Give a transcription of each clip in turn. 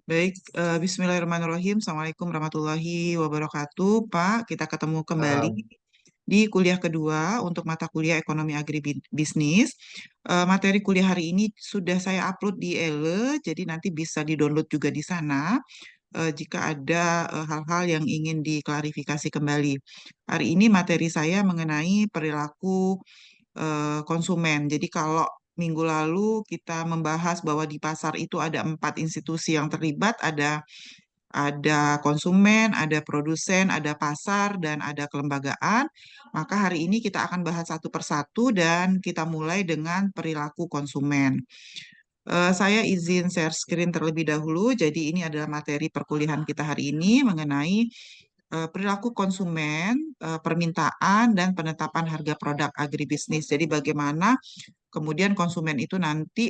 Baik, Bismillahirrahmanirrahim. Assalamualaikum warahmatullahi wabarakatuh. Pak, kita ketemu kembali Paham. di kuliah kedua untuk mata kuliah Ekonomi Agribisnis. Materi kuliah hari ini sudah saya upload di ELE, jadi nanti bisa di-download juga di sana jika ada hal-hal yang ingin diklarifikasi kembali. Hari ini materi saya mengenai perilaku konsumen. Jadi kalau minggu lalu kita membahas bahwa di pasar itu ada 4 institusi yang terlibat, ada konsumen, ada produsen, ada pasar, dan ada kelembagaan. Maka hari ini kita akan bahas satu persatu dan kita mulai dengan perilaku konsumen. Saya izin share screen terlebih dahulu. Jadi ini adalah materi perkuliahan kita hari ini mengenai perilaku konsumen, permintaan, dan penetapan harga produk agribisnis. Jadi bagaimana kemudian konsumen itu nanti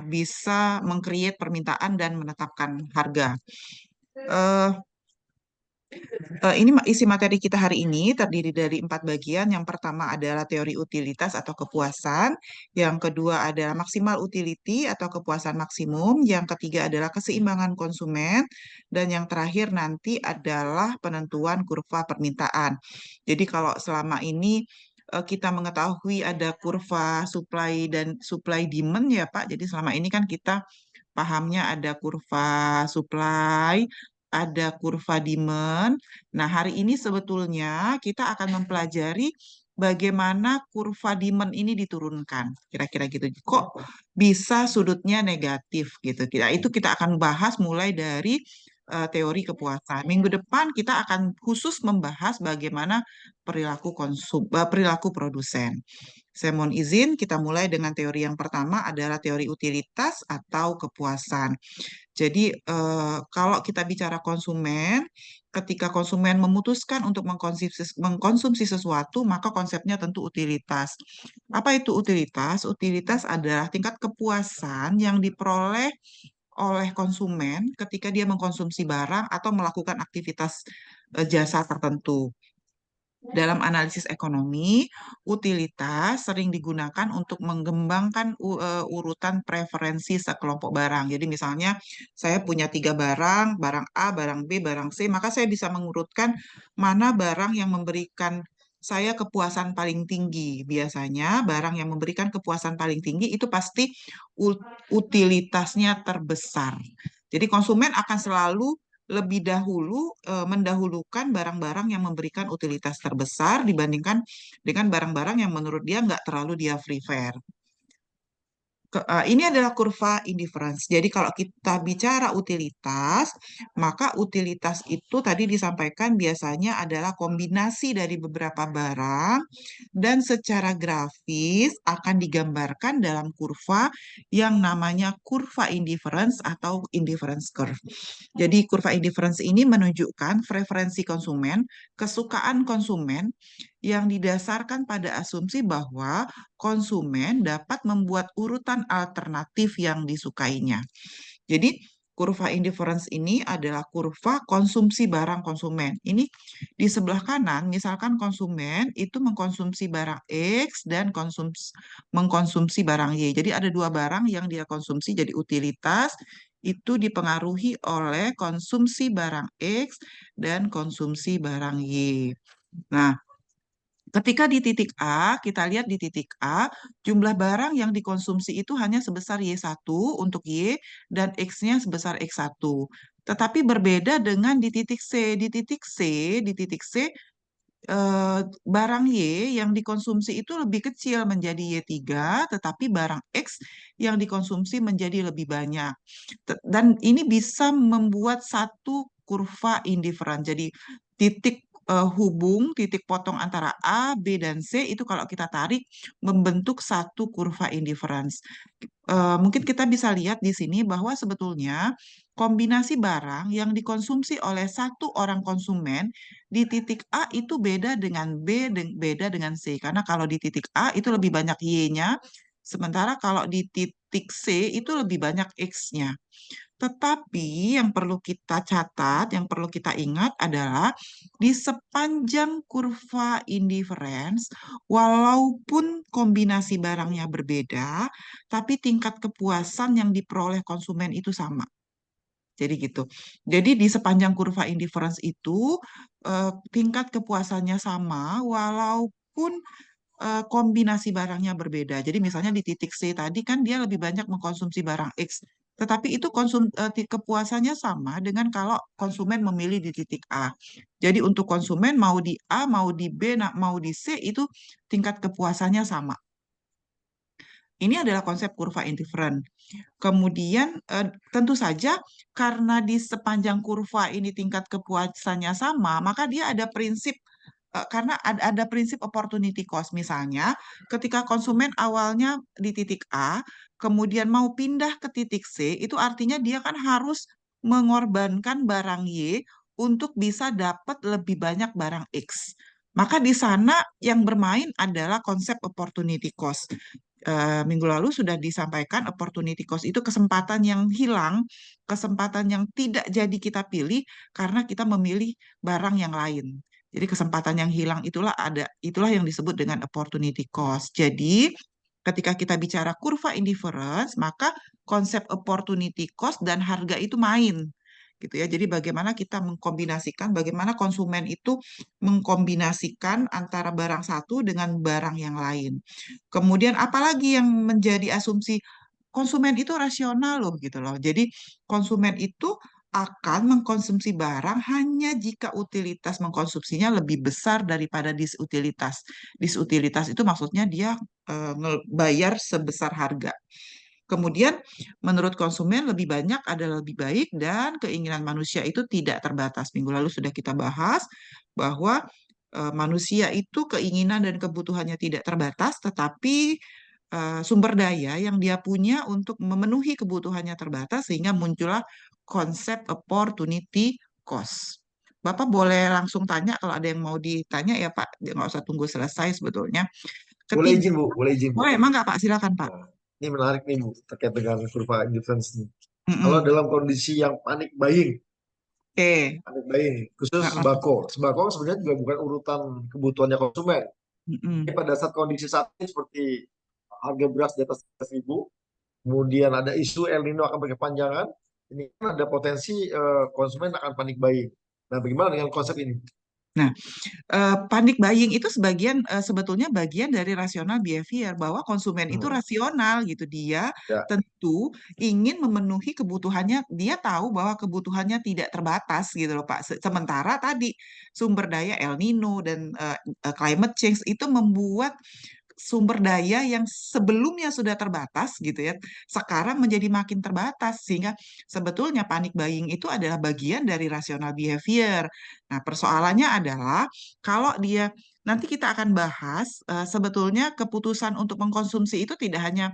bisa meng-create permintaan dan menetapkan harga. Eh, ini isi materi kita hari ini terdiri dari 4 bagian. Yang pertama adalah teori utilitas atau kepuasan. Yang kedua adalah maksimal utility atau kepuasan maksimum. Yang ketiga adalah keseimbangan konsumen. Dan yang terakhir nanti adalah penentuan kurva permintaan. Jadi kalau selama ini kita mengetahui ada kurva supply dan supply demand ya Pak. Jadi selama ini kan kita pahamnya ada kurva supply, ada kurva demand. Nah, hari ini sebetulnya kita akan mempelajari bagaimana kurva demand ini diturunkan. Kira-kira gitu. Kok bisa sudutnya negatif gitu. Itu kita akan bahas mulai dari teori kepuasan. Minggu depan kita akan khusus membahas bagaimana perilaku produsen. Saya mohon izin, kita mulai dengan teori yang pertama adalah teori utilitas atau kepuasan. Jadi, kalau kita bicara konsumen, ketika konsumen memutuskan untuk mengkonsumsi sesuatu, maka konsepnya tentu utilitas. Apa itu utilitas? Utilitas adalah tingkat kepuasan yang diperoleh oleh konsumen ketika dia mengkonsumsi barang atau melakukan aktivitas jasa tertentu. Dalam analisis ekonomi, utilitas sering digunakan untuk mengembangkan urutan preferensi sekelompok barang. Jadi misalnya saya punya 3 barang, barang A, barang B, barang C, maka saya bisa mengurutkan mana barang yang memberikan saya kepuasan paling tinggi. Biasanya barang yang memberikan kepuasan paling tinggi itu pasti utilitasnya terbesar. Jadi konsumen akan selalu lebih dahulu mendahulukan barang-barang yang memberikan utilitas terbesar dibandingkan dengan barang-barang yang menurut dia nggak terlalu dia prefer. Ini adalah kurva indifference. Jadi kalau kita bicara utilitas, maka utilitas itu tadi disampaikan biasanya adalah kombinasi dari beberapa barang dan secara grafis akan digambarkan dalam kurva yang namanya kurva indifference atau indifference curve. Jadi kurva indifference ini menunjukkan preferensi konsumen, kesukaan konsumen yang didasarkan pada asumsi bahwa konsumen dapat membuat urutan alternatif yang disukainya. Jadi, kurva indifference ini adalah kurva konsumsi barang konsumen. Ini di sebelah kanan, misalkan konsumen itu mengkonsumsi barang X dan mengkonsumsi barang Y. Jadi ada 2 barang yang dia konsumsi jadi utilitas itu dipengaruhi oleh konsumsi barang X dan konsumsi barang Y. Nah, ketika di titik A, kita lihat di titik A, jumlah barang yang dikonsumsi itu hanya sebesar Y1 untuk Y dan X-nya sebesar X1. Tetapi berbeda dengan di titik C. Di titik C, barang Y yang dikonsumsi itu lebih kecil menjadi Y3, tetapi barang X yang dikonsumsi menjadi lebih banyak. Dan ini bisa membuat satu kurva indifferent. Jadi titik titik potong antara A, B, dan C itu kalau kita tarik membentuk satu kurva indifference. Mungkin kita bisa lihat di sini bahwa sebetulnya kombinasi barang yang dikonsumsi oleh satu orang konsumen di titik A itu beda dengan B, beda dengan C. Karena kalau di titik A itu lebih banyak Y-nya, sementara kalau di titik C itu lebih banyak X-nya. Tetapi yang perlu kita catat, yang perlu kita ingat adalah di sepanjang kurva indifference, walaupun kombinasi barangnya berbeda, tapi tingkat kepuasan yang diperoleh konsumen itu sama. Jadi gitu. Jadi di sepanjang kurva indifference itu tingkat kepuasannya sama walaupun kombinasi barangnya berbeda. Jadi misalnya di titik C tadi kan dia lebih banyak mengkonsumsi barang X, tetapi itu kepuasannya sama dengan kalau konsumen memilih di titik A. Jadi untuk konsumen mau di A, mau di B, mau di C itu tingkat kepuasannya sama. Ini adalah konsep kurva indifferent. Kemudian tentu saja karena di sepanjang kurva ini tingkat kepuasannya sama, maka dia ada prinsip karena ada prinsip opportunity cost. Misalnya, ketika konsumen awalnya di titik A, kemudian mau pindah ke titik C, itu artinya dia kan harus mengorbankan barang Y untuk bisa dapat lebih banyak barang X. Maka di sana yang bermain adalah konsep opportunity cost. Minggu lalu sudah disampaikan opportunity cost itu kesempatan yang hilang, kesempatan yang tidak jadi kita pilih karena kita memilih barang yang lain. Jadi kesempatan yang hilang itulah yang disebut dengan opportunity cost. Jadi ketika kita bicara kurva indifference, maka konsep opportunity cost dan harga itu main gitu ya. Jadi bagaimana kita mengkombinasikan, bagaimana konsumen itu mengkombinasikan antara barang satu dengan barang yang lain. Kemudian apalagi yang menjadi asumsi konsumen itu rasional loh gitu loh. Jadi konsumen itu akan mengkonsumsi barang hanya jika utilitas mengkonsumsinya lebih besar daripada disutilitas. Disutilitas itu maksudnya dia bayar sebesar harga. Kemudian menurut konsumen lebih banyak adalah lebih baik dan keinginan manusia itu tidak terbatas. Minggu lalu sudah kita bahas bahwa manusia itu keinginan dan kebutuhannya tidak terbatas, tetapi sumber daya yang dia punya untuk memenuhi kebutuhannya terbatas sehingga muncullah konsep opportunity cost. Bapak boleh langsung tanya kalau ada yang mau ditanya ya Pak, nggak usah tunggu selesai sebetulnya. Boleh Ketiga, izin Bu, boleh izin Bu. boleh emang nggak Pak? Silakan Pak. Nah, ini menarik nih Bu, terkait dengan kurva indifference nih. Kalau Mm-mm. dalam kondisi yang Oke. panik buying, khusus Heeh. sembako. Sembako sebenarnya juga bukan urutan kebutuhannya konsumen. Jadi Mm-mm. pada saat kondisi saat ini seperti harga beras di atas 1.000, kemudian ada isu El Nino akan berkepanjangan, ini kan ada potensi konsumen akan panik buying. Nah, bagaimana dengan konsep ini? Nah, panic buying itu sebetulnya bagian dari rasional behavior bahwa konsumen itu Hmm, rasional gitu. Dia ya, tentu ingin memenuhi kebutuhannya, dia tahu bahwa kebutuhannya tidak terbatas gitu loh Pak. Sementara tadi sumber daya El Nino dan climate change itu membuat sumber daya yang sebelumnya sudah terbatas gitu ya, sekarang menjadi makin terbatas sehingga sebetulnya panic buying itu adalah bagian dari rasional behavior. Nah, persoalannya adalah kalau dia nanti kita akan bahas sebetulnya keputusan untuk mengkonsumsi itu tidak hanya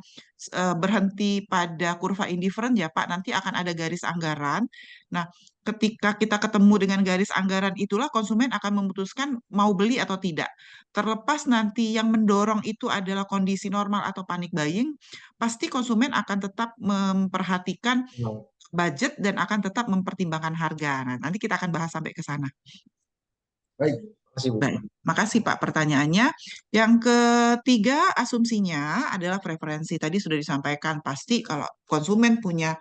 berhenti pada kurva indifferent ya Pak, nanti akan ada garis anggaran. Nah, ketika kita ketemu dengan garis anggaran itulah konsumen akan memutuskan mau beli atau tidak. Terlepas nanti yang mendorong itu adalah kondisi normal atau panic buying, pasti konsumen akan tetap memperhatikan nah, budget dan akan tetap mempertimbangkan harga. Nah, nanti kita akan bahas sampai ke sana. baik, masih Bu. Baik, makasih Pak pertanyaannya. Yang ketiga, asumsinya adalah preferensi. Tadi sudah disampaikan, pasti kalau konsumen punya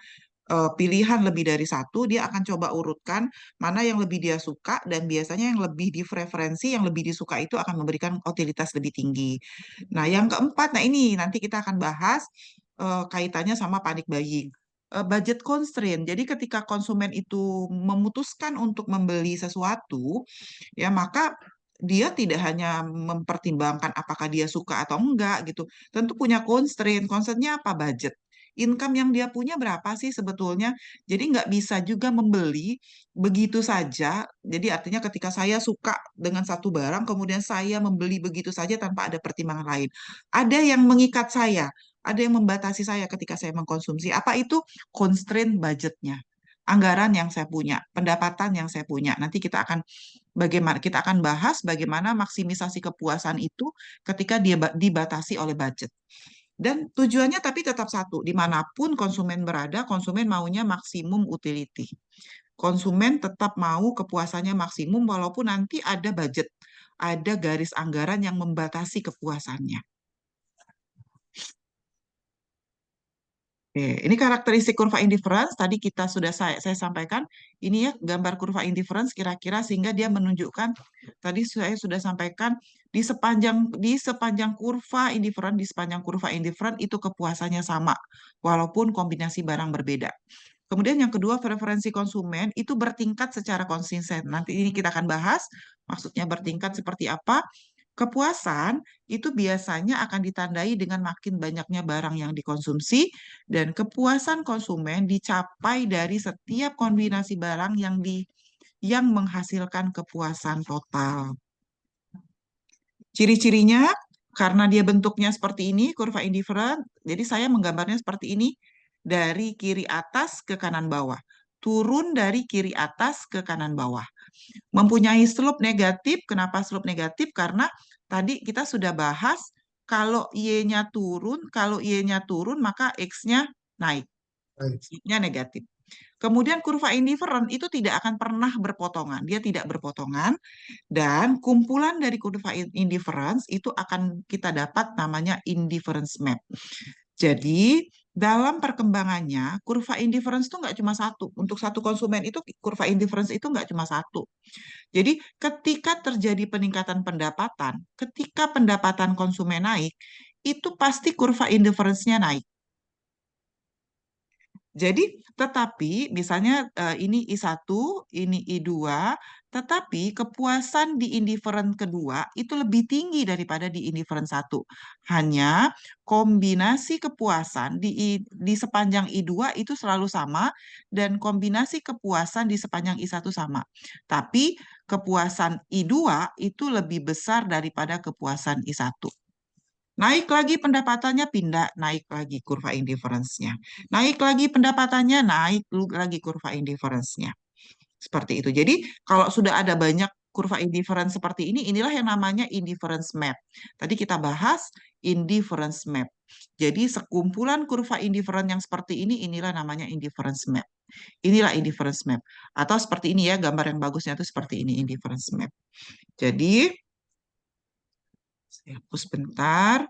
pilihan lebih dari satu, dia akan coba urutkan mana yang lebih dia suka dan biasanya yang lebih dipreferensi, yang lebih disuka itu akan memberikan utilitas lebih tinggi. Nah, yang keempat, nah ini nanti kita akan bahas kaitannya sama panic buying. Budget constraint. Jadi ketika konsumen itu memutuskan untuk membeli sesuatu, ya maka dia tidak hanya mempertimbangkan apakah dia suka atau enggak gitu. Tentu punya constraint. Constraint-nya apa? Budget. Income yang dia punya berapa sih sebetulnya? Jadi nggak bisa juga membeli begitu saja. Jadi artinya ketika saya suka dengan satu barang, kemudian saya membeli begitu saja tanpa ada pertimbangan lain. Ada yang mengikat saya, ada yang membatasi saya ketika saya mengkonsumsi. Apa itu? Constraint budgetnya. Anggaran yang saya punya, pendapatan yang saya punya. Nanti kita akan bahas bagaimana maksimisasi kepuasan itu ketika dia dibatasi oleh budget. Dan tujuannya tapi tetap satu, dimanapun konsumen berada, konsumen maunya maksimum utility. Konsumen tetap mau kepuasannya maksimum walaupun nanti ada budget, ada garis anggaran yang membatasi kepuasannya. Oke, ini karakteristik kurva indifference tadi kita sudah saya sampaikan. Ini ya gambar kurva indifference kira-kira sehingga dia menunjukkan tadi saya sudah sampaikan di sepanjang kurva indifferent itu kepuasannya sama walaupun kombinasi barang berbeda. Kemudian yang kedua, preferensi konsumen itu bertingkat secara konsisten. Nanti ini kita akan bahas maksudnya bertingkat seperti apa. Kepuasan itu biasanya akan ditandai dengan makin banyaknya barang yang dikonsumsi dan kepuasan konsumen dicapai dari setiap kombinasi barang yang menghasilkan kepuasan total. Ciri-cirinya karena dia bentuknya seperti ini, kurva indifferent, jadi saya menggambarnya seperti ini dari kiri atas ke kanan bawah. Turun dari kiri atas ke kanan bawah. Mempunyai slope negatif. Kenapa slope negatif? Karena tadi kita sudah bahas kalau kalau Y-nya turun maka X-nya naik. Baik. Y-nya negatif. Kemudian kurva indifferent itu tidak akan pernah berpotongan. Dia tidak berpotongan dan kumpulan dari kurva indifference itu akan kita dapat namanya indifference map. Jadi, dalam perkembangannya, kurva indifference itu nggak cuma satu. Untuk satu konsumen itu, kurva indifference itu nggak cuma satu. Jadi, ketika terjadi peningkatan pendapatan, ketika pendapatan konsumen naik, itu pasti kurva indifference-nya naik. Jadi, tetapi misalnya ini I1, ini I2, tetapi kepuasan di indifferent kedua itu lebih tinggi daripada di indifferent satu. Hanya kombinasi kepuasan di sepanjang I2 itu selalu sama dan kombinasi kepuasan di sepanjang I1 sama. Tapi kepuasan I2 itu lebih besar daripada kepuasan I1. Naik lagi pendapatannya, pindah, naik lagi kurva indifference-nya. Naik lagi pendapatannya, naik lagi kurva indifference-nya. Seperti itu. Jadi, kalau sudah ada banyak kurva indifference seperti ini, inilah yang namanya indifference map. Tadi kita bahas indifference map. Jadi, sekumpulan kurva indifferent yang seperti ini, inilah namanya indifference map. Inilah indifference map. Atau seperti ini ya, gambar yang bagusnya itu seperti ini, indifference map. Jadi, saya hapus bentar.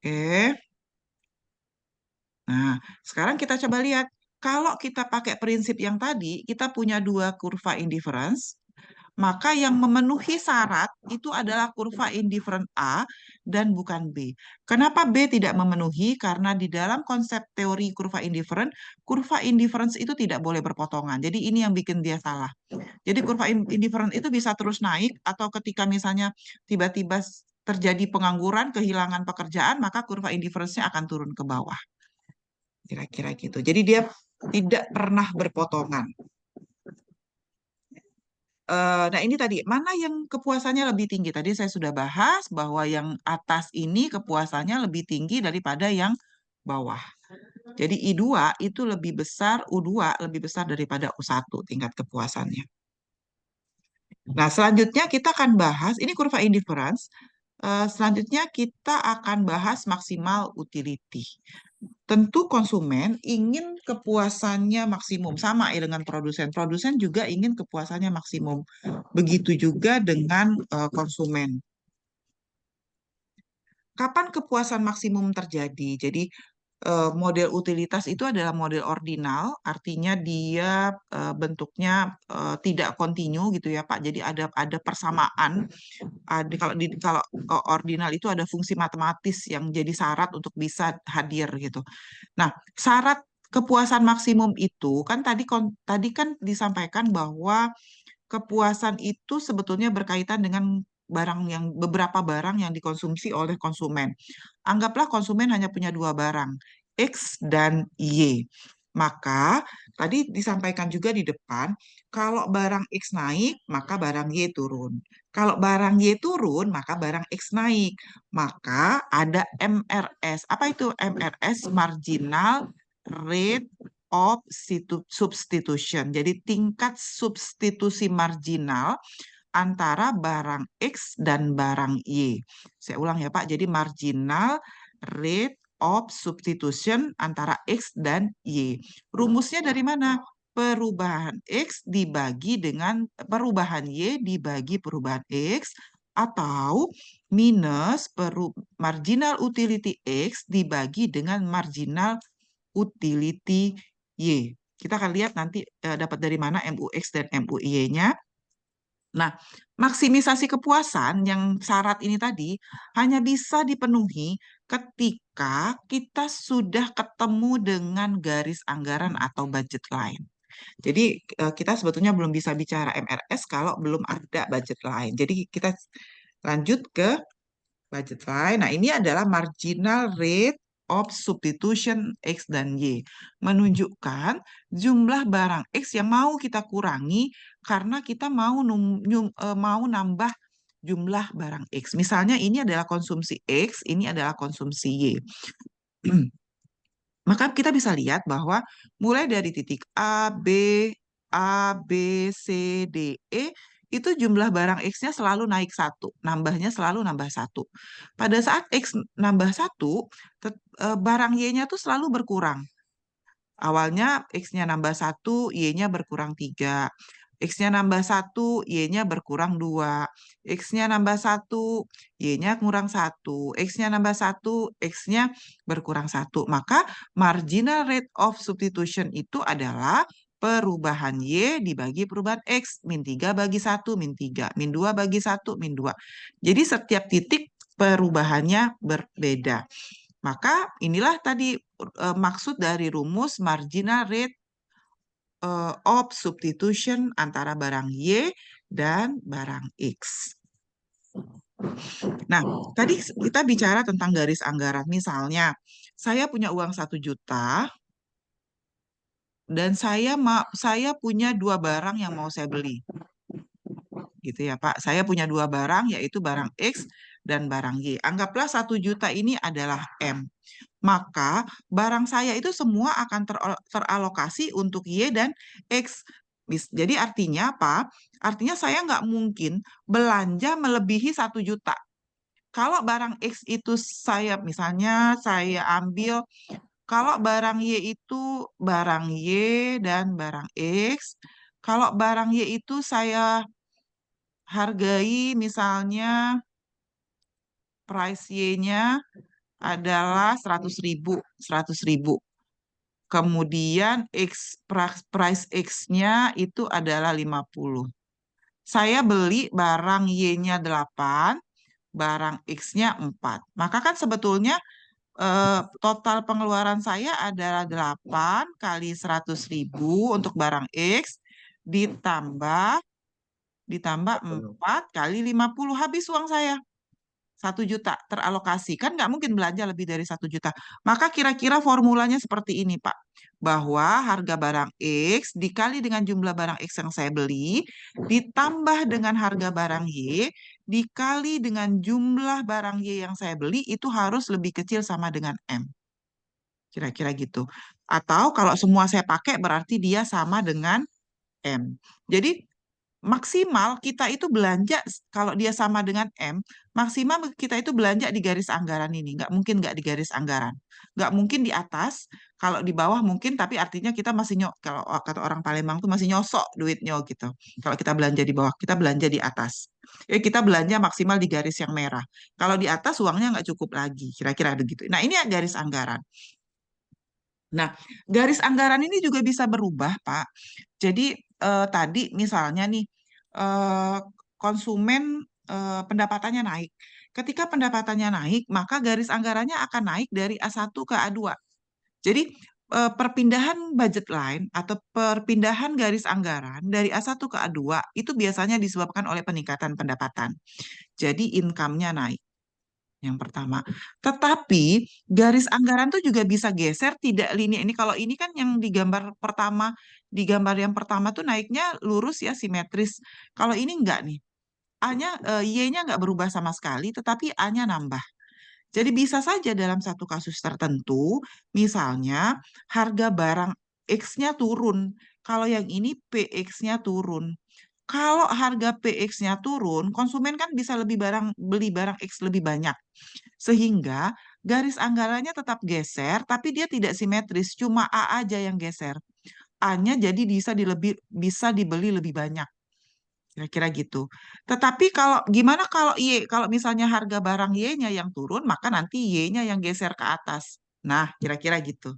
Oke. Nah, sekarang kita coba lihat. Kalau kita pakai prinsip yang tadi, kita punya dua kurva indifference, maka yang memenuhi syarat itu adalah kurva indifferent A dan bukan B. Kenapa B tidak memenuhi? Karena di dalam konsep teori kurva indifference itu tidak boleh berpotongan. Jadi ini yang bikin dia salah. Jadi kurva indifferent itu bisa terus naik atau ketika misalnya tiba-tiba terjadi pengangguran, kehilangan pekerjaan, maka kurva indifference-nya akan turun ke bawah. Kira-kira gitu. Jadi dia tidak pernah berpotongan. Nah ini tadi, mana yang kepuasannya lebih tinggi? Tadi saya sudah bahas bahwa yang atas ini kepuasannya lebih tinggi daripada yang bawah. Jadi I2 itu lebih besar, U2 lebih besar daripada U1 tingkat kepuasannya. Nah selanjutnya kita akan bahas, ini kurva indifference, selanjutnya kita akan bahas maksimal utility. Tentu konsumen ingin kepuasannya maksimum, sama ya dengan produsen. Produsen juga ingin kepuasannya maksimum. Begitu juga dengan konsumen. Kapan kepuasan maksimum terjadi? Jadi model utilitas itu adalah model ordinal, artinya dia bentuknya tidak kontinu gitu ya Pak. Jadi ada persamaan. Kalau ordinal itu ada fungsi matematis yang jadi syarat untuk bisa hadir gitu. Nah, syarat kepuasan maksimum itu kan tadi kan disampaikan bahwa kepuasan itu sebetulnya berkaitan dengan beberapa barang yang dikonsumsi oleh konsumen. Anggaplah konsumen hanya punya dua barang, X dan Y. Maka tadi disampaikan juga di depan, kalau barang X naik, maka barang Y turun. Kalau barang Y turun, maka barang X naik. Maka ada MRS. Apa itu MRS? Marginal Rate of Substitution. Jadi tingkat substitusi marginal antara barang X dan barang Y. Saya ulang ya Pak, jadi marginal rate of substitution antara X dan Y. Rumusnya dari mana? Perubahan X dibagi dengan perubahan Y dibagi perubahan X, atau minus marginal utility X dibagi dengan marginal utility Y. Kita akan lihat nanti dapat dari mana MUX dan MUY-nya. Nah, maksimisasi kepuasan yang syarat ini tadi hanya bisa dipenuhi ketika kita sudah ketemu dengan garis anggaran atau budget line. Jadi kita sebetulnya belum bisa bicara MRS kalau belum ada budget line. Jadi kita lanjut ke budget line. Nah, ini adalah marginal rate of substitution X dan Y. Menunjukkan jumlah barang X yang mau kita kurangi karena kita mau nambah jumlah barang X. Misalnya ini adalah konsumsi X, ini adalah konsumsi Y. Maka kita bisa lihat bahwa mulai dari titik A, B, C, D, E, itu jumlah barang X-nya selalu naik satu, nambahnya selalu nambah satu. Pada saat X nambah satu, barang Y-nya tuh selalu berkurang. Awalnya X-nya nambah satu, Y-nya berkurang tiga. X-nya nambah satu, Y-nya berkurang dua. X-nya nambah satu, Y-nya kurang satu. X-nya nambah satu, X-nya berkurang satu. Maka marginal rate of substitution itu adalah perubahan Y dibagi perubahan X. Min 3 bagi 1, min 3. Min 2 bagi 1, min 2. Jadi setiap titik perubahannya berbeda. Maka inilah tadi maksud dari rumus marginal rate of substitution antara barang Y dan barang X. Nah, tadi kita bicara tentang garis anggaran. Misalnya, saya punya uang 1 juta dan saya punya 2 barang yang mau saya beli. Gitu ya, Pak. Saya punya 2 barang, yaitu barang X dan barang Y. Anggaplah 1 juta ini adalah M. Maka barang saya itu semua akan teralokasi untuk Y dan X. Jadi artinya apa? Artinya saya nggak mungkin belanja melebihi 1 juta. Kalau barang X itu misalnya saya ambil, kalau barang Y itu barang Y dan barang X, kalau barang Y itu saya hargai misalnya price Y-nya adalah 100.000, 100.000. Kemudian price X-nya itu adalah 50. Saya beli barang Y-nya 8, barang X-nya 4. Maka kan sebetulnya total pengeluaran saya adalah 8 kali 100.000 untuk barang X ditambah 4 kali 50. Habis uang saya. 1 juta teralokasi. Kan nggak mungkin belanja lebih dari 1 juta. Maka kira-kira formulanya seperti ini, Pak. Bahwa harga barang X dikali dengan jumlah barang X yang saya beli, ditambah dengan harga barang Y, dikali dengan jumlah barang Y yang saya beli, itu harus lebih kecil sama dengan M. Kira-kira gitu. Atau kalau semua saya pakai, berarti dia sama dengan M. Jadi maksimal kita itu belanja kalau dia sama dengan M, maksimal kita itu belanja di garis anggaran ini. Nggak mungkin nggak di garis anggaran. Nggak mungkin di atas. Kalau di bawah mungkin, tapi artinya kita masih kalau kata orang Palembang tuh masih nyosok duitnya gitu. Kalau kita belanja di bawah, kita belanja di atas. Kita belanja maksimal di garis yang merah. Kalau di atas uangnya nggak cukup lagi. Kira-kira begitu. Nah, ini garis anggaran. Nah, garis anggaran ini juga bisa berubah, Pak. Jadi tadi misalnya nih eh, konsumen pendapatannya naik. Ketika pendapatannya naik, maka garis anggarannya akan naik dari A1 ke A2. Jadi perpindahan budget line atau perpindahan garis anggaran dari A1 ke A2 itu biasanya disebabkan oleh peningkatan pendapatan. Jadi income-nya naik. Yang pertama. Tetapi garis anggaran tuh juga bisa geser tidak linear. Ini kalau ini kan yang di gambar pertama, di gambar yang pertama tuh naiknya lurus ya, simetris. Kalau ini enggak nih. Y-nya nggak berubah sama sekali, tetapi A-nya nambah. Jadi bisa saja dalam satu kasus tertentu, misalnya harga barang X-nya turun. Kalau yang ini PX-nya turun. Kalau harga PX-nya turun, konsumen kan bisa beli barang X lebih banyak. Sehingga garis anggarannya tetap geser, tapi dia tidak simetris, cuma A aja yang geser. A-nya jadi bisa dibeli lebih banyak. Kira-kira gitu. Tetapi kalau gimana kalau Y? Kalau misalnya harga barang Y-nya yang turun, maka nanti Y-nya yang geser ke atas. Nah, kira-kira gitu.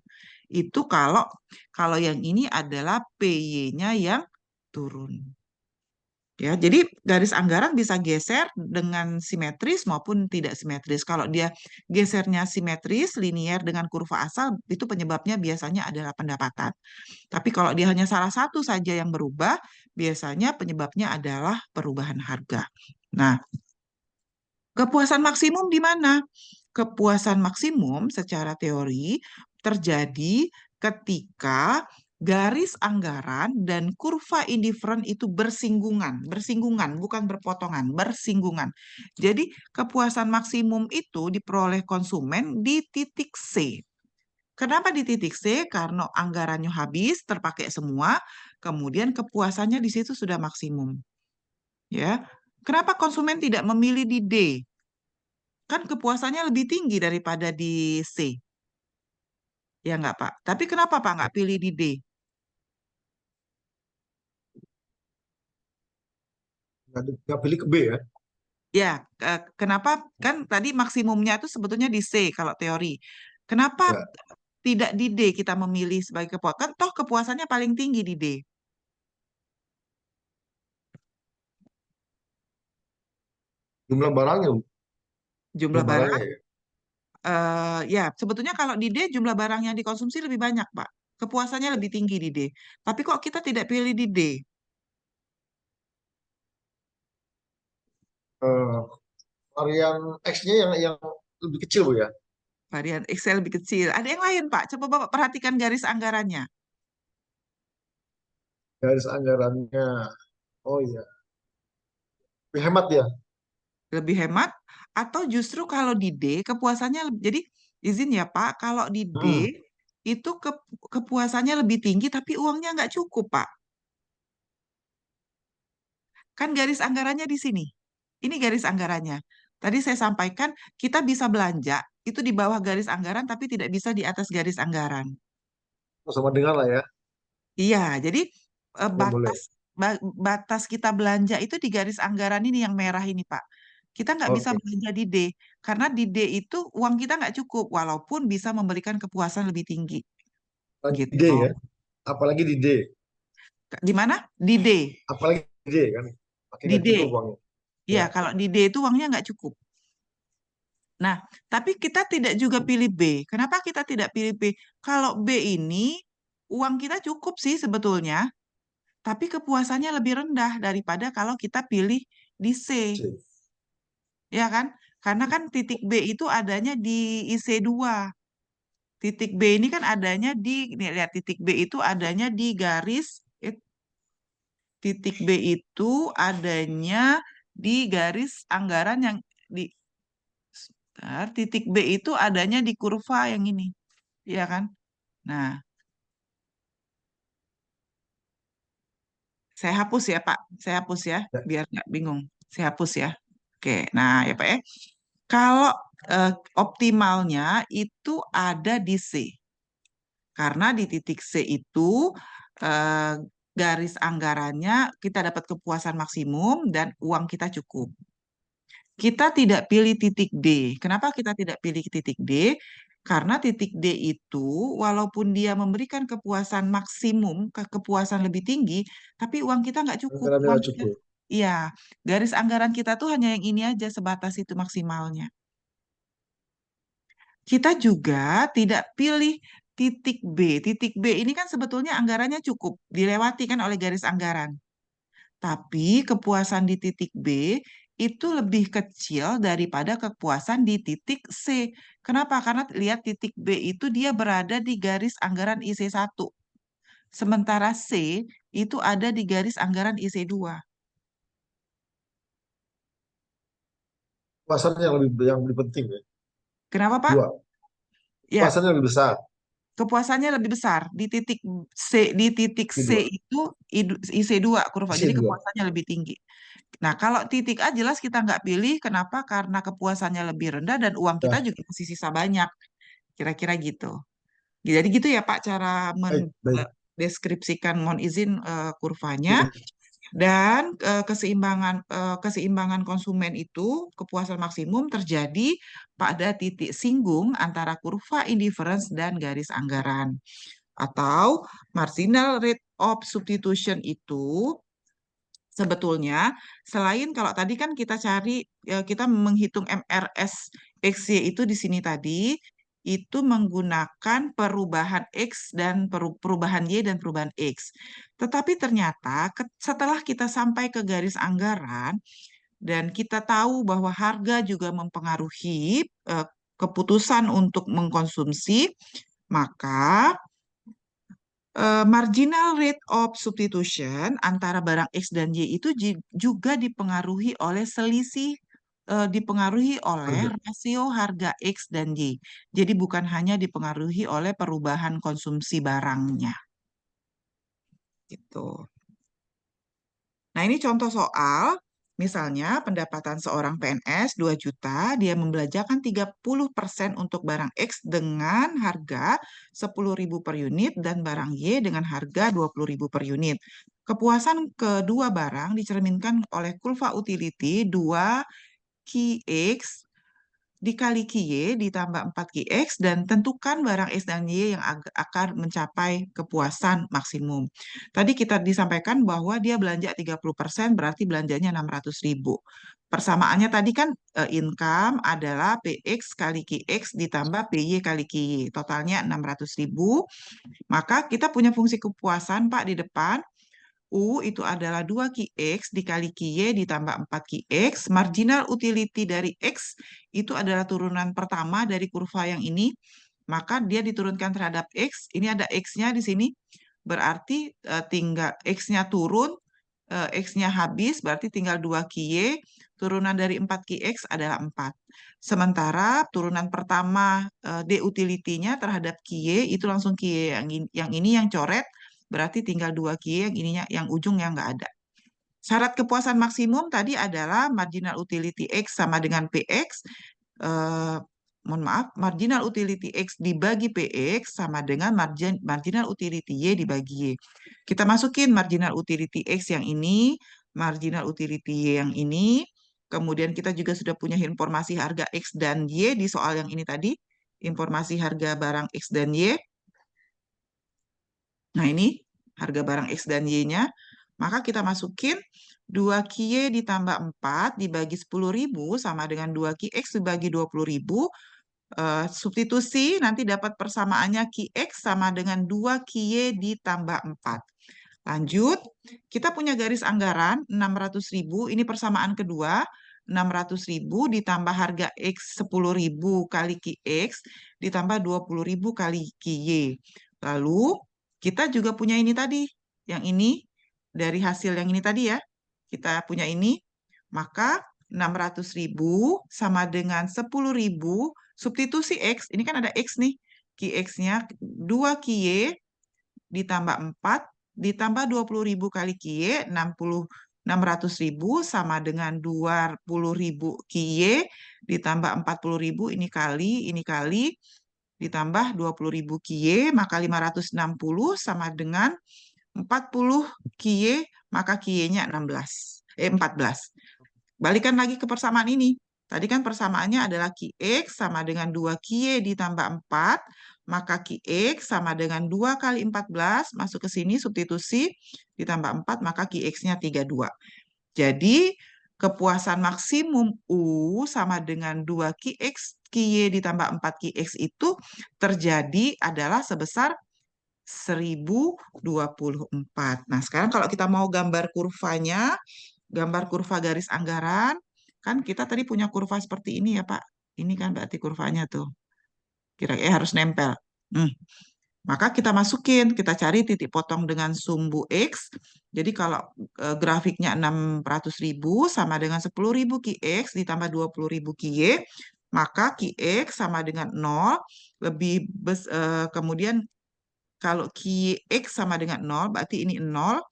Itu kalau kalau yang ini adalah PY-nya yang turun. Ya, jadi garis anggaran bisa geser dengan simetris maupun tidak simetris. Kalau dia gesernya simetris, linier dengan kurva asal, itu penyebabnya biasanya adalah pendapatan. Tapi kalau dia hanya salah satu saja yang berubah, biasanya penyebabnya adalah perubahan harga. Nah, kepuasan maksimum di mana? Kepuasan maksimum secara teori terjadi ketika garis anggaran dan kurva indifferent itu bersinggungan, bukan berpotongan, bersinggungan. Jadi kepuasan maksimum itu diperoleh konsumen di titik C. Kenapa di titik C? Karena anggarannya habis, terpakai semua, kemudian kepuasannya di situ sudah maksimum. Ya, kenapa konsumen tidak memilih di D? Kan kepuasannya lebih tinggi daripada di C. Ya nggak, Pak? Tapi kenapa Pak nggak pilih di D? Nggak pilih ke B ya. Ya, kenapa? Kan tadi maksimumnya itu sebetulnya di C kalau teori. Kenapa Ya, tidak di D kita memilih sebagai kepuasan? Kan toh kepuasannya paling tinggi di D. jumlah barangnya, Jumlah jumlah barang, barangnya ya. ya sebetulnya kalau di D jumlah barang yang dikonsumsi lebih banyak, Pak. Kepuasannya lebih tinggi di D. Tapi kok kita tidak pilih di D? Eh, Varian X-nya yang lebih kecil Bu ya. Varian Excel lebih kecil. Ada yang lain, Pak. Coba Bapak perhatikan garis anggarannya. Garis anggarannya. Oh iya. Lebih hemat ya. Lebih hemat atau justru kalau di D kepuasannya jadi izin ya Pak, kalau di D Hmm. itu kepuasannya lebih tinggi tapi uangnya nggak cukup Pak. Kan garis anggarannya di sini. Ini garis anggarannya. Tadi saya sampaikan kita bisa belanja itu di bawah garis anggaran tapi tidak bisa di atas garis anggaran. Sama dengan lah ya. Iya, jadi Ya boleh. batas kita belanja itu di garis anggaran ini yang merah ini, Pak. Kita nggak bisa Oke. belanja di D, karena di D itu uang kita nggak cukup, walaupun bisa memberikan kepuasan lebih tinggi. Apalagi di D Gitu. ya. Apalagi di D. Di mana? Di D. Apalagi di D kan. Pakai Di nggak D. cukup uangnya. Iya, Ya. kalau di D itu uangnya nggak cukup. Nah, tapi kita tidak juga pilih B. Kenapa kita tidak pilih B? Kalau B ini uang kita cukup sih sebetulnya, tapi kepuasannya lebih rendah daripada kalau kita pilih di C. C. Ya kan? Karena kan titik B itu adanya di IC2. Titik B ini kan adanya di, nih lihat titik B itu adanya di garis, titik B itu adanya di garis anggaran yang di, sebentar, titik B itu adanya di kurva yang ini. Ya kan? Nah, saya hapus ya Pak, saya hapus ya, Ya. biar nggak bingung. Saya hapus ya. Oke, nah ya Pak ya. Kalau eh, optimalnya itu ada di C. Karena di titik C itu eh, garis anggarannya kita dapat kepuasan maksimum dan uang kita cukup. Kita tidak pilih titik D. Kenapa kita tidak pilih titik D? Karena titik D itu walaupun dia memberikan kepuasan maksimum, kepuasan lebih tinggi, tapi uang kita nggak cukup. Anggarannya Uang nggak kita, cukup. iya, garis anggaran kita tuh hanya yang ini aja sebatas itu maksimalnya. Kita juga tidak pilih titik B. Titik B ini kan sebetulnya anggarannya cukup, dilewati kan oleh garis anggaran. Tapi kepuasan di titik B itu lebih kecil daripada kepuasan di titik C. Kenapa? Karena lihat titik B itu dia berada di garis anggaran IC1. Sementara C itu ada di garis anggaran IC2. Pasarnya yang lebih penting ya. Kenapa, Pak? Dua. Ya, Pasarnya lebih besar. kepuasannya lebih besar di titik C Kedua. itu IC2 kurva, Isi jadi dua. kepuasannya lebih tinggi. Nah, kalau titik A jelas kita nggak pilih, kenapa? Karena kepuasannya lebih rendah dan uang kita Ya. juga masih sisa banyak, kira-kira gitu. Jadi gitu ya Pak cara Baik, baik. mendeskripsikan, mohon izin kurvanya. Iya. Dan keseimbangan konsumen itu, kepuasan maksimum terjadi pada titik singgung antara kurva indifference dan garis anggaran. Atau marginal rate of substitution itu sebetulnya selain kalau tadi kan kita cari kita menghitung MRS XY itu di sini tadi itu menggunakan perubahan X dan perubahan Y dan perubahan X. Tetapi ternyata setelah kita sampai ke garis anggaran dan kita tahu bahwa harga juga mempengaruhi keputusan untuk mengkonsumsi, maka marginal rate of substitution antara barang X dan Y itu juga dipengaruhi oleh selisih, dipengaruhi oleh Harga. rasio harga X dan Y. Jadi bukan hanya dipengaruhi oleh perubahan konsumsi barangnya. Gitu. Nah, ini contoh soal, misalnya pendapatan seorang PNS 2 juta, dia membelanjakan 30% untuk barang X dengan harga 10.000 per unit dan barang Y dengan harga 20.000 per unit. Kepuasan kedua barang dicerminkan oleh kurva utility 2QX dikali QY ditambah 4QX dan tentukan barang X dan Y yang akan mencapai kepuasan maksimum. Tadi kita disampaikan bahwa dia belanja 30% berarti belanjanya 600.000. Persamaannya tadi kan income adalah PX kali QX ditambah PY kali QY. Totalnya 600.000. Maka kita punya fungsi kepuasan Pak di depan. U itu adalah 2QX dikali QY ditambah 4QX. Marginal utility dari X itu adalah turunan pertama dari kurva yang ini. Maka dia diturunkan terhadap X. Ini ada X-nya di sini. Berarti tinggal X-nya turun, X-nya habis, berarti tinggal 2QY. Turunan dari 4QX adalah 4. Sementara turunan pertama D utility-nya terhadap QY itu langsung QY yang ini yang coret. Berarti tinggal 2Q yang ininya, yang ujungnya nggak ada. Syarat kepuasan maksimum tadi adalah marginal utility X sama dengan PX. Mohon maaf, marginal utility X dibagi PX sama dengan marginal utility Y dibagi Y. Kita masukin marginal utility X yang ini, marginal utility Y yang ini. Kemudian kita juga sudah punya informasi harga X dan Y di soal yang ini tadi. Informasi harga barang X dan Y. Nah, ini harga barang X dan Y-nya. Maka kita masukin 2QY ditambah 4 dibagi 10.000 sama dengan 2QX dibagi 20.000. Substitusi nanti dapat persamaannya QX sama dengan 2QY ditambah 4. Lanjut, kita punya garis anggaran 600.000. Ini persamaan kedua. 600.000 ditambah harga X 10.000 kali QX ditambah 20.000 kali QY. Lalu kita juga punya ini tadi. Yang ini dari hasil yang ini tadi ya. Kita punya ini. Maka 600.000 sama dengan 10.000 substitusi X. Ini kan ada X nih. QX-nya 2QY ditambah 4 ditambah 20.000 kali QY 600.000 sama dengan 20.000 QY ditambah 40.000 ini kali ditambah 20.000 QY maka 560 sama dengan 40 QY maka QY-nya 14. Balikan lagi ke persamaan ini. Tadi kan persamaannya adalah QX sama dengan 2QY ditambah 4, maka QX sama dengan 2 kali 14, masuk ke sini substitusi, ditambah 4, maka QX-nya 32. Jadi, kepuasan maksimum U sama dengan 2QX, QY ditambah 4QX itu terjadi adalah sebesar 1024. Nah, sekarang kalau kita mau gambar kurvanya, gambar kurva garis anggaran, kan kita tadi punya kurva seperti ini ya Pak. Ini kan berarti kurvanya tuh. Kira-kira harus nempel. Maka kita masukin, kita cari titik potong dengan sumbu X. Jadi kalau grafiknya 600.000 sama dengan 10.000 QX ditambah 20.000 QY, maka QX sama dengan 0, kemudian kalau QX sama dengan 0, berarti ini 0,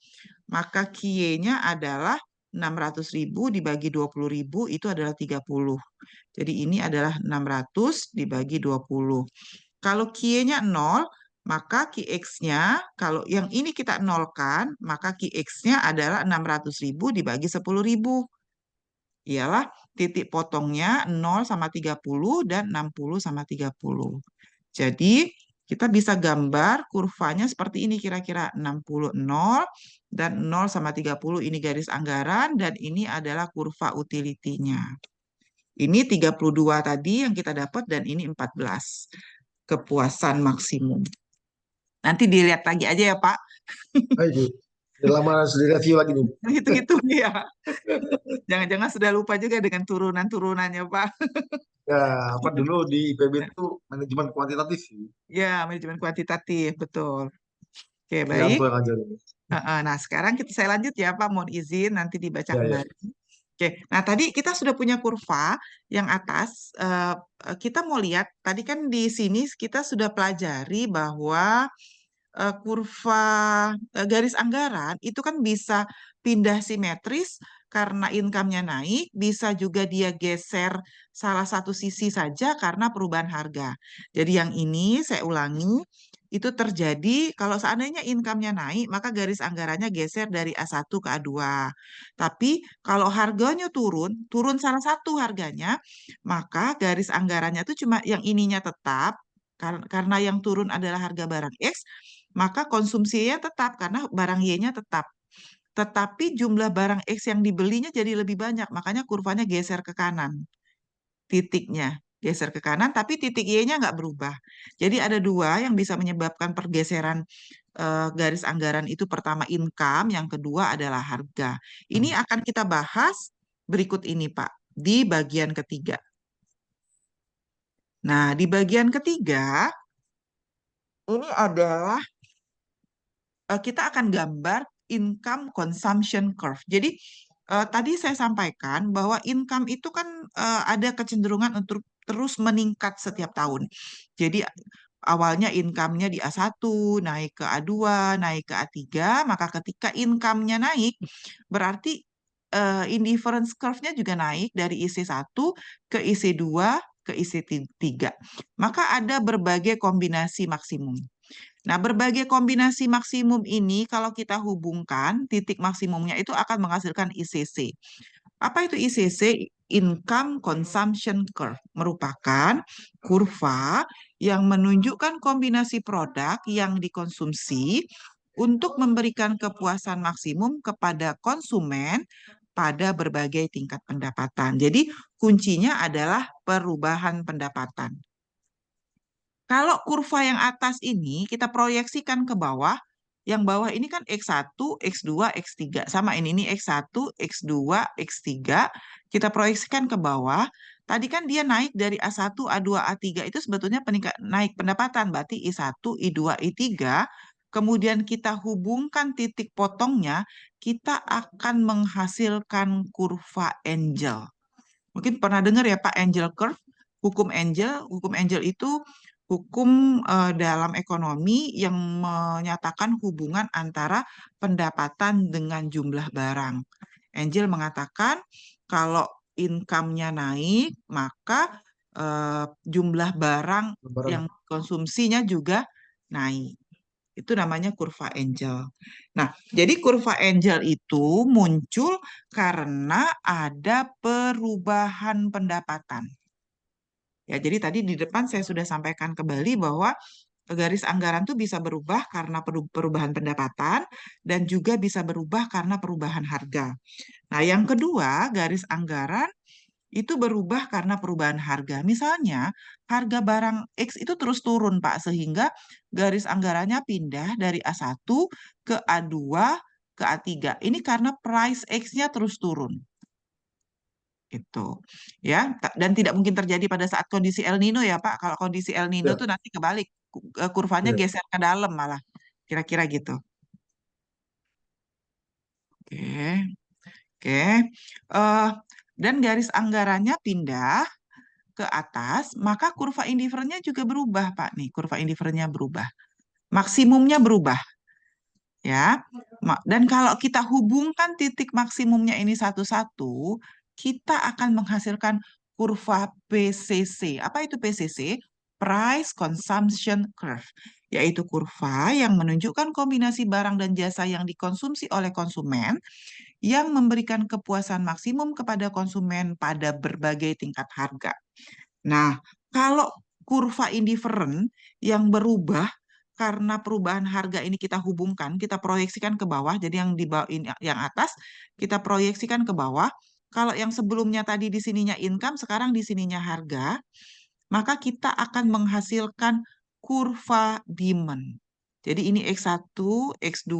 maka QY-nya adalah 600.000 dibagi 20.000 itu adalah 30. Jadi ini adalah 600 dibagi 20. Kalau QY-nya 0, maka QX-nya, kalau yang ini kita nolkan, maka QX-nya adalah 600.000 dibagi 10.000. Ialah titik potongnya 0 sama 30 dan 60 sama 30. Jadi, kita bisa gambar kurvanya seperti ini kira-kira 60 0 dan 0 sama 30 ini garis anggaran dan ini adalah kurva utility-nya. Ini 32 tadi yang kita dapat dan ini 14 kepuasan maksimum. Nanti dilihat lagi aja ya Pak. Ayo, udah lama sudah review lagi nih. Hitung-hitung ya. Jangan-jangan sudah lupa juga dengan turunan-turunannya Pak. Ya, apa dulu di IPB itu manajemen kuantitatif sih. Ya, manajemen kuantitatif, betul. Oke, baik. Yanto yang ngajarin. Nah, sekarang saya lanjut ya Pak, mohon izin nanti dibaca Ya, ya. kembali. Oke, nah tadi kita sudah punya kurva yang atas. Kita mau lihat, tadi kan di sini kita sudah pelajari bahwa kurva garis anggaran itu kan bisa pindah simetris karena income-nya naik, bisa juga dia geser salah satu sisi saja karena perubahan harga. Jadi yang ini saya ulangi, itu terjadi kalau seandainya income-nya naik, maka garis anggarannya geser dari A1 ke A2. Tapi kalau harganya turun, turun salah satu harganya, maka garis anggarannya itu cuma yang ininya tetap, karena yang turun adalah harga barang X, maka konsumsinya tetap karena barang Y-nya tetap. Tetapi jumlah barang X yang dibelinya jadi lebih banyak, makanya kurvanya geser ke kanan. Titiknya geser ke kanan, tapi titik Y-nya nggak berubah. Jadi ada dua yang bisa menyebabkan pergeseran garis anggaran itu. Pertama income, yang kedua adalah harga. Ini akan kita bahas berikut ini, Pak, di bagian ketiga. Nah, di bagian ketiga, ini adalah kita akan gambar income consumption curve. Jadi tadi saya sampaikan bahwa income itu kan ada kecenderungan untuk terus meningkat setiap tahun. Jadi awalnya income-nya di A1, naik ke A2, naik ke A3, maka ketika income-nya naik, berarti indifference curve-nya juga naik dari IC1 ke IC2 ke IC3. Maka ada berbagai kombinasi maksimum. Nah, berbagai kombinasi maksimum ini kalau kita hubungkan, titik maksimumnya itu akan menghasilkan ICC. Apa itu ICC? Income Consumption Curve. Merupakan kurva yang menunjukkan kombinasi produk yang dikonsumsi untuk memberikan kepuasan maksimum kepada konsumen pada berbagai tingkat pendapatan. Jadi, kuncinya adalah perubahan pendapatan. Kalau kurva yang atas ini kita proyeksikan ke bawah, yang bawah ini kan X1, X2, X3. Sama ini X1, X2, X3. Kita proyeksikan ke bawah. Tadi kan dia naik dari A1, A2, A3 itu sebetulnya naik pendapatan. Berarti I1, I2, I3. Kemudian kita hubungkan titik potongnya, kita akan menghasilkan kurva Angel. Mungkin pernah dengar ya Pak Angel Curve, hukum Angel. Hukum Angel itu hukum dalam ekonomi yang menyatakan hubungan antara pendapatan dengan jumlah barang. Angel mengatakan kalau income-nya naik, maka jumlah barang Lebaran. yang konsumsinya juga naik. Itu namanya kurva Angel. Nah, jadi kurva Angel itu muncul karena ada perubahan pendapatan. Ya, jadi tadi di depan saya sudah sampaikan kembali bahwa garis anggaran itu bisa berubah karena perubahan pendapatan dan juga bisa berubah karena perubahan harga. Nah, yang kedua, garis anggaran itu berubah karena perubahan harga. Misalnya, harga barang X itu terus turun, Pak, sehingga garis anggarannya pindah dari A1 ke A2 ke A3. Ini karena price X-nya terus turun. Itu. Ya, dan tidak mungkin terjadi pada saat kondisi El Nino ya, Pak. Kalau kondisi El Nino Ya, tuh nanti kebalik, kurvanya ya. geser ke dalam malah. Kira-kira gitu. Oke. Oke. Eh, dan garis anggarannya pindah ke atas, maka kurva indifferentnya juga berubah, Pak. Nih, kurva indifferentnya berubah. Maksimumnya berubah, ya. Dan kalau kita hubungkan titik maksimumnya ini satu-satu, kita akan menghasilkan kurva PCC. Apa itu PCC? Price Consumption Curve. yaitu kurva yang menunjukkan kombinasi barang dan jasa yang dikonsumsi oleh konsumen yang memberikan kepuasan maksimum kepada konsumen pada berbagai tingkat harga. Nah, kalau kurva indifferent yang berubah karena perubahan harga ini kita hubungkan, kita proyeksikan ke bawah, jadi yang di bawah yang atas kita proyeksikan ke bawah. Kalau yang sebelumnya tadi di sininya income, sekarang di sininya harga, maka kita akan menghasilkan kurva demand. Jadi ini X1, X2,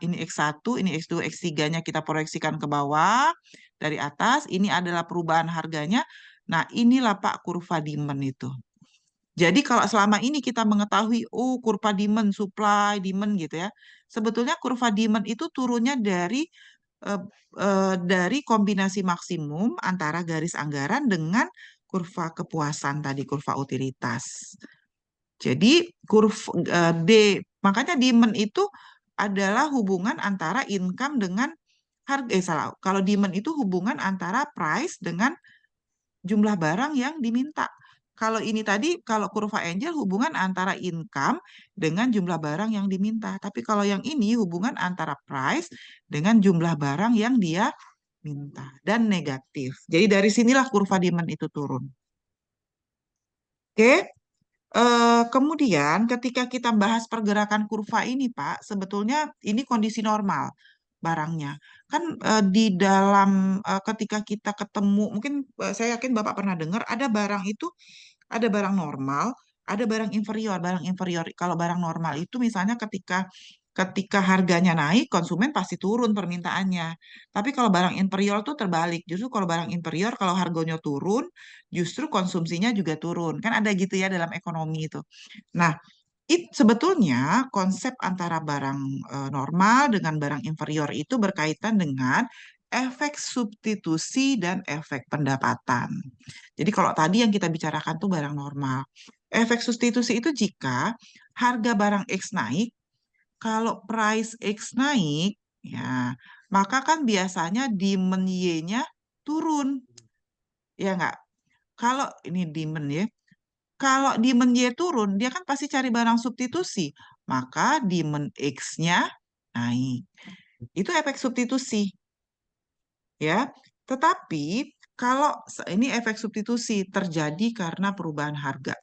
ini X1, ini X2, X3-nya kita proyeksikan ke bawah dari atas. Ini adalah perubahan harganya. Nah, inilah Pak kurva demand itu. Jadi kalau selama ini kita mengetahui, oh kurva demand, supply, demand gitu ya. Sebetulnya kurva demand itu turunnya eh, dari kombinasi maksimum antara garis anggaran dengan kurva kepuasan tadi, kurva utilitas. Jadi D, makanya demand itu adalah hubungan antara income dengan harga, salah. Kalau demand itu hubungan antara price dengan jumlah barang yang diminta. Kalau ini tadi, kalau kurva Angel hubungan antara income dengan jumlah barang yang diminta. Tapi kalau yang ini hubungan antara price dengan jumlah barang yang dia minta. Dan negatif. Jadi dari sinilah kurva demand itu turun. Oke, kemudian ketika kita bahas pergerakan kurva ini, Pak, sebetulnya ini kondisi normal barangnya. Kan di dalam ketika kita ketemu, mungkin saya yakin Bapak pernah dengar ada barang itu, ada barang normal, ada barang inferior. Barang inferior, kalau barang normal itu misalnya ketika ketika harganya naik, konsumen pasti turun permintaannya. Tapi kalau barang inferior tuh terbalik. Justru kalau barang inferior, kalau harganya turun, justru konsumsinya juga turun. Kan ada gitu ya dalam ekonomi itu. Nah, sebetulnya konsep antara barang normal dengan barang inferior itu berkaitan dengan efek substitusi dan efek pendapatan. Jadi kalau tadi yang kita bicarakan tuh barang normal. Efek substitusi itu jika harga barang X naik, kalau price X naik, ya, maka kan biasanya demand Y-nya turun, ya nggak? Kalau ini demand ya, kalau demand Y turun, dia kan pasti cari barang substitusi. Maka demand X-nya naik. Itu efek substitusi, ya. Tetapi kalau ini efek substitusi terjadi karena perubahan harga.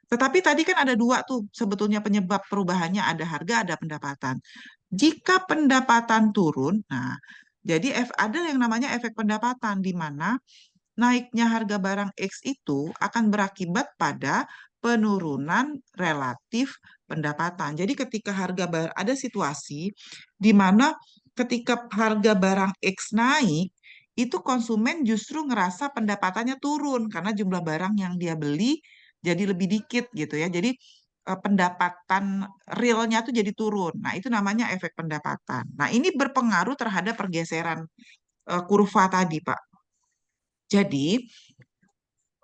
Tetapi tadi kan ada dua tuh sebetulnya penyebab perubahannya, ada harga, ada pendapatan. Jika pendapatan turun, nah jadi ada yang namanya efek pendapatan di mana naiknya harga barang X itu akan berakibat pada penurunan relatif pendapatan. Jadi ketika ada situasi di mana ketika harga barang X naik, itu konsumen justru ngerasa pendapatannya turun karena jumlah barang yang dia beli jadi lebih dikit gitu ya. Jadi pendapatan realnya tuh jadi turun. Nah, itu namanya efek pendapatan. Nah, ini berpengaruh terhadap pergeseran kurva tadi, Pak. Jadi,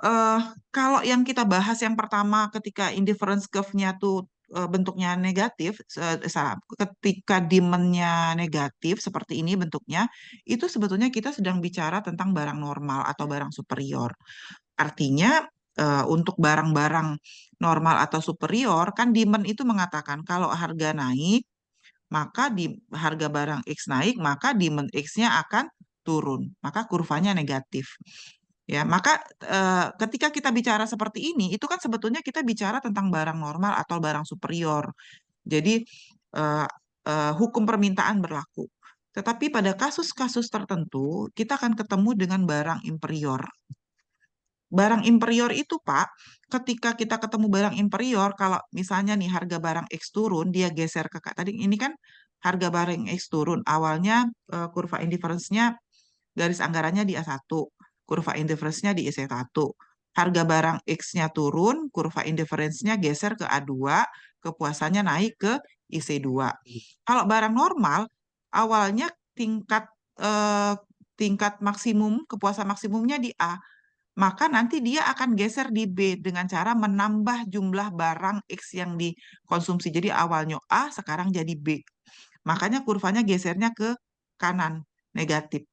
eh, kalau yang kita bahas yang pertama ketika indifference curve-nya tuh bentuknya negatif, salah, ketika demand-nya negatif seperti ini bentuknya, itu sebetulnya kita sedang bicara tentang barang normal atau barang superior. Artinya, untuk barang-barang normal atau superior, kan demand itu mengatakan kalau harga naik, maka di harga barang X naik, maka demand X-nya akan turun, maka kurvanya negatif. Ya, maka ketika kita bicara seperti ini, itu kan sebetulnya kita bicara tentang barang normal atau barang superior. Jadi eh, hukum permintaan berlaku. Tetapi pada kasus-kasus tertentu, kita akan ketemu dengan barang inferior. Barang inferior itu, Pak, ketika kita ketemu barang inferior, kalau misalnya nih harga barang X turun, dia geser ke tadi ini kan harga barang X turun. Awalnya kurva indifference-nya garis anggarannya di A1, kurva indifference-nya di IC1. Harga barang X-nya turun, kurva indifference-nya geser ke A2, kepuasannya naik ke IC2. Kalau barang normal, awalnya tingkat eh, tingkat maksimum, kepuasan maksimumnya di A, maka nanti dia akan geser di B dengan cara menambah jumlah barang X yang dikonsumsi. Jadi awalnya A, sekarang jadi B. Makanya kurvanya gesernya ke kanan, negatif.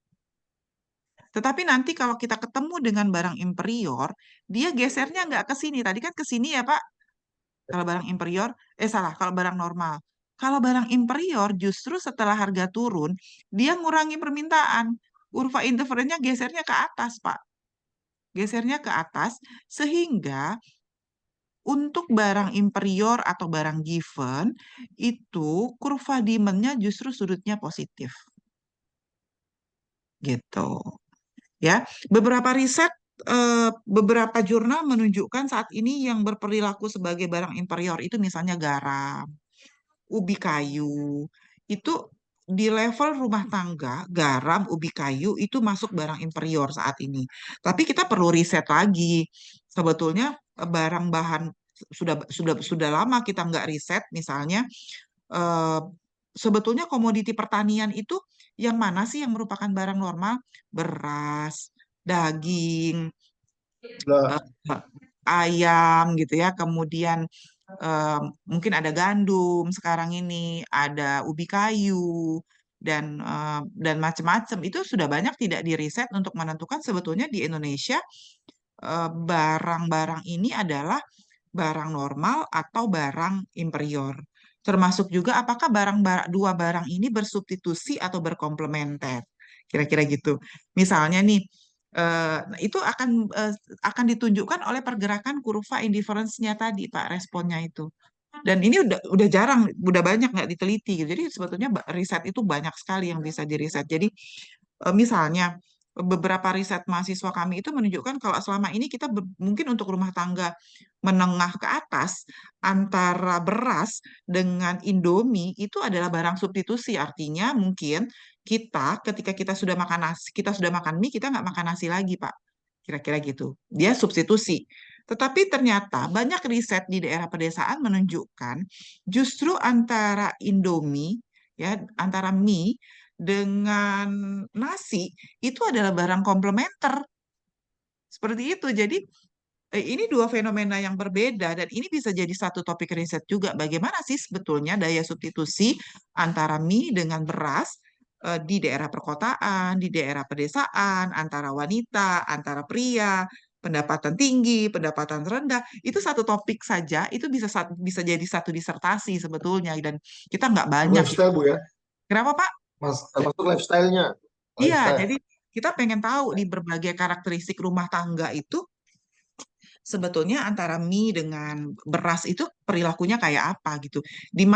Tetapi nanti kalau kita ketemu dengan barang inferior, dia gesernya nggak ke sini. Tadi kan ke sini ya Pak, Kalau barang inferior, salah, kalau barang normal. Kalau barang inferior justru setelah harga turun, dia ngurangi permintaan. Kurva interferennya gesernya ke atas, Pak. Gesernya ke atas, sehingga untuk barang inferior atau barang given, itu kurva demand-nya justru sudutnya positif. Gitu. Ya, beberapa jurnal menunjukkan saat ini yang berperilaku sebagai barang inferior itu misalnya garam, ubi kayu. Itu di level rumah tangga, garam, ubi kayu itu masuk barang inferior saat ini. Tapi kita perlu riset lagi. Sebetulnya barang bahan sudah lama kita nggak riset, misalnya eh, sebetulnya komoditi pertanian itu yang mana sih yang merupakan barang normal? Beras, daging, Lah, eh, ayam gitu ya. Kemudian eh, mungkin ada gandum sekarang ini, ada ubi kayu dan macam-macam. Itu sudah banyak tidak diriset untuk menentukan sebetulnya di Indonesia barang-barang ini adalah barang normal atau barang inferior. Termasuk juga apakah dua barang ini bersubstitusi atau berkomplementer. Kira-kira gitu. Misalnya nih, nah itu akan ditunjukkan oleh pergerakan kurva indifference-nya tadi, Pak, responnya itu. Dan ini udah jarang, udah banyak nggak diteliti gitu. Jadi sebetulnya riset itu banyak sekali yang bisa diriset. Jadi misalnya beberapa riset mahasiswa kami itu menunjukkan kalau selama ini kita mungkin untuk rumah tangga menengah ke atas antara beras dengan Indomie itu adalah barang substitusi. Artinya mungkin kita ketika kita sudah makan nasi, kita sudah makan mie, kita nggak makan nasi lagi, Pak. Kira-kira gitu. Dia substitusi. Tetapi ternyata banyak riset di daerah pedesaan menunjukkan justru antara Indomie, ya, antara mie dengan nasi itu adalah barang komplementer. Seperti itu. Jadi ini dua fenomena yang berbeda dan ini bisa jadi satu topik riset juga. Bagaimana sih sebetulnya daya substitusi antara mie dengan beras di daerah perkotaan, di daerah pedesaan, antara wanita, antara pria, pendapatan tinggi, pendapatan rendah. Itu satu topik saja, itu bisa jadi satu disertasi sebetulnya dan kita nggak banyak. lifestyle Bu ya, Kenapa, Pak? Mas, termasuk lifestyle-nya. Iya, Lifestyle. jadi kita pengen tahu di berbagai karakteristik rumah tangga itu sebetulnya antara mie dengan beras itu perilakunya kayak apa gitu. Di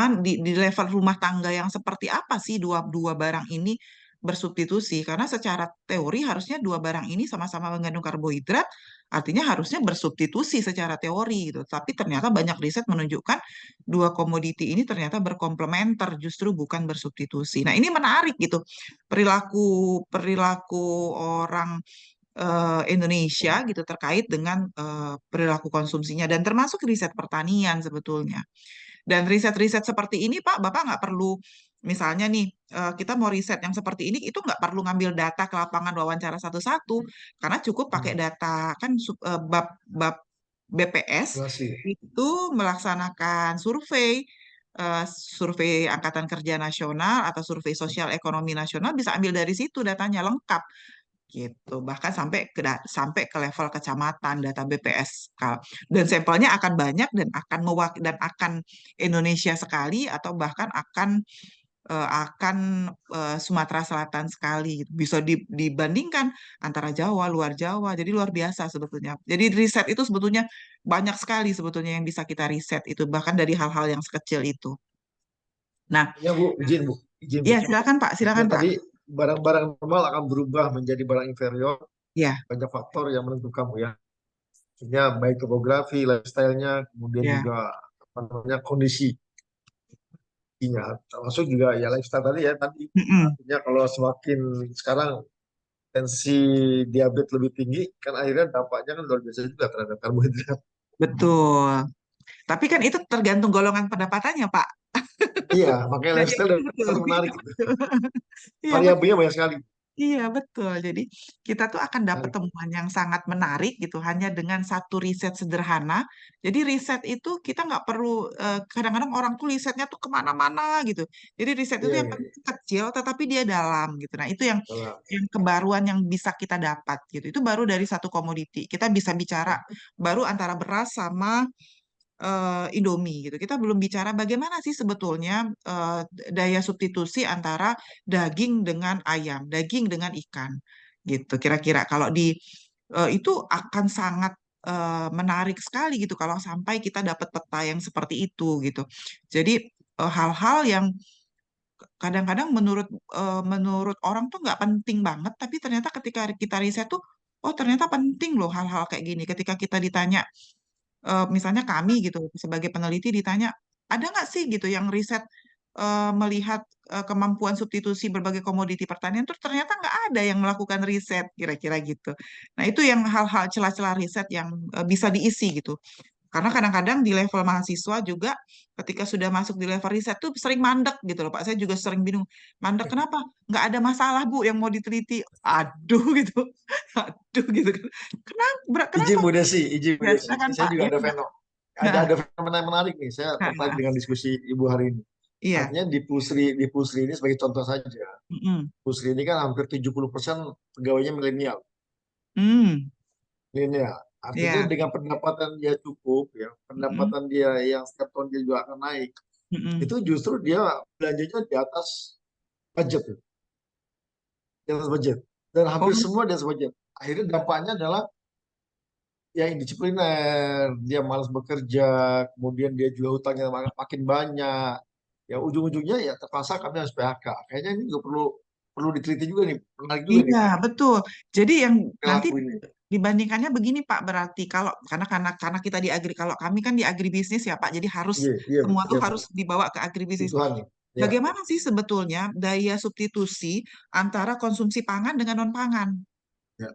level rumah tangga yang seperti apa sih dua dua barang ini bersubstitusi? Karena secara teori harusnya dua barang ini sama-sama mengandung karbohidrat, artinya harusnya bersubstitusi secara teori gitu. Tapi ternyata banyak riset menunjukkan dua komoditi ini ternyata berkomplementer justru bukan bersubstitusi. Nah, ini menarik gitu. Perilaku perilaku orang Indonesia gitu terkait dengan perilaku konsumsinya dan termasuk riset pertanian sebetulnya. Dan riset-riset seperti ini, Pak, Bapak nggak perlu misalnya nih kita mau riset yang seperti ini itu nggak perlu ngambil data ke lapangan wawancara satu-satu karena cukup pakai Hmm, data kan bab bab BPS Masih. itu melaksanakan survei Angkatan Kerja Nasional atau survei Sosial Ekonomi Nasional bisa ambil dari situ datanya lengkap gitu. Bahkan sampai ke level kecamatan data BPS. Dan sampelnya akan banyak dan akan Indonesia sekali atau bahkan akan Sumatera Selatan sekali gitu. Bisa dibandingkan antara Jawa, luar Jawa. Jadi luar biasa sebetulnya. Jadi riset itu sebetulnya banyak sekali sebetulnya yang bisa kita riset itu bahkan dari hal-hal yang sekecil itu. Nah, Ya Bu, izin Bu. ya silakan Pak, Artinya silakan Pak. tadi barang-barang normal akan berubah menjadi barang inferior. Ya, Banyak faktor yang menentukan Bu ya. Maksudnya baik topografi, lifestyle-nya, kemudian ya. juga apa namanya kondisinya, termasuk juga ya lifestyle tadi ya tadi. Mm-mm. Artinya kalau semakin sekarang tensi diabetes lebih tinggi, kan akhirnya dampaknya kan luar biasa juga terhadap karbohidrat. Betul. Tapi kan itu tergantung golongan pendapatannya, Pak. Iya, makanya Jadi lifestyle itu dan betul. itu Iya, menarik. betul. Iya, betul. Variabelnya banyak sekali. Iya, betul. Jadi kita tuh akan dapat Menarik. temuan yang sangat menarik gitu hanya dengan satu riset sederhana. Jadi riset itu kita nggak perlu kadang-kadang orang tuh risetnya tuh kemana-mana gitu. Jadi riset itu Iya, yang iya, paling iya. kecil tetapi dia dalam gitu. Nah, itu Salah. yang kebaruan yang bisa kita dapat gitu. Itu baru dari satu komoditi. Kita bisa bicara baru antara beras sama Indomie gitu. Kita belum bicara bagaimana sih sebetulnya daya substitusi antara daging dengan ayam, daging dengan ikan gitu. Kira-kira kalau itu akan sangat menarik sekali gitu kalau sampai kita dapat peta yang seperti itu gitu. Jadi hal-hal yang kadang-kadang menurut orang tuh nggak penting banget, tapi ternyata ketika kita riset tuh, oh ternyata penting loh hal-hal kayak gini. Ketika kita ditanya, misalnya kami gitu sebagai peneliti ditanya, ada nggak sih gitu yang riset melihat kemampuan substitusi berbagai komoditi pertanian tuh ternyata nggak ada yang melakukan riset kira-kira gitu. Nah itu yang hal-hal celah-celah riset yang bisa diisi gitu. Karena kadang-kadang di level mahasiswa juga ketika sudah masuk di level riset tuh sering mandek gitu loh Pak. Saya juga sering bingung. Mandek kenapa? Nggak ada masalah Bu yang mau diteliti. Aduh gitu. Aduh gitu kan. Izin Kenapa? Bu Desi, izin Bu Ya Desi. silakan Ini saya Pak. juga Ya, ada Pak. ada fenomena yang menarik nih. Saya tertarik dengan diskusi Ibu hari ini. Iya. Artinya di Pusri ini sebagai contoh saja. Mm-mm. Pusri ini kan hampir 70% pegawainya milenial. Hmm. Milenial. Artinya Ya. dengan pendapatan dia cukup, ya, Mm-mm. pendapatan dia yang setiap tahun dia juga akan naik. Mm-mm. Itu justru dia belanjanya di atas budget, ya, di atas budget. Dan hampir Oh, semua di atas budget. Akhirnya dampaknya adalah ya indisipliner, dia malas bekerja, kemudian dia juga hutangnya makin banyak. Ya ujung-ujungnya ya terpaksa kami harus PHK. Kayaknya ini juga perlu perlu diteliti juga nih, menarik juga nih iya, betul. Jadi yang nanti perilaku ini. dibandingkannya begini Pak, berarti kalau karena kita di agri, kalau kami kan di agribisnis ya Pak, jadi harus Iya, iya, semua tuh iya, harus dibawa ke agribisnis. kebutuhan nih. Ya, Bagaimana sih sebetulnya daya substitusi antara konsumsi pangan dengan non pangan? ya,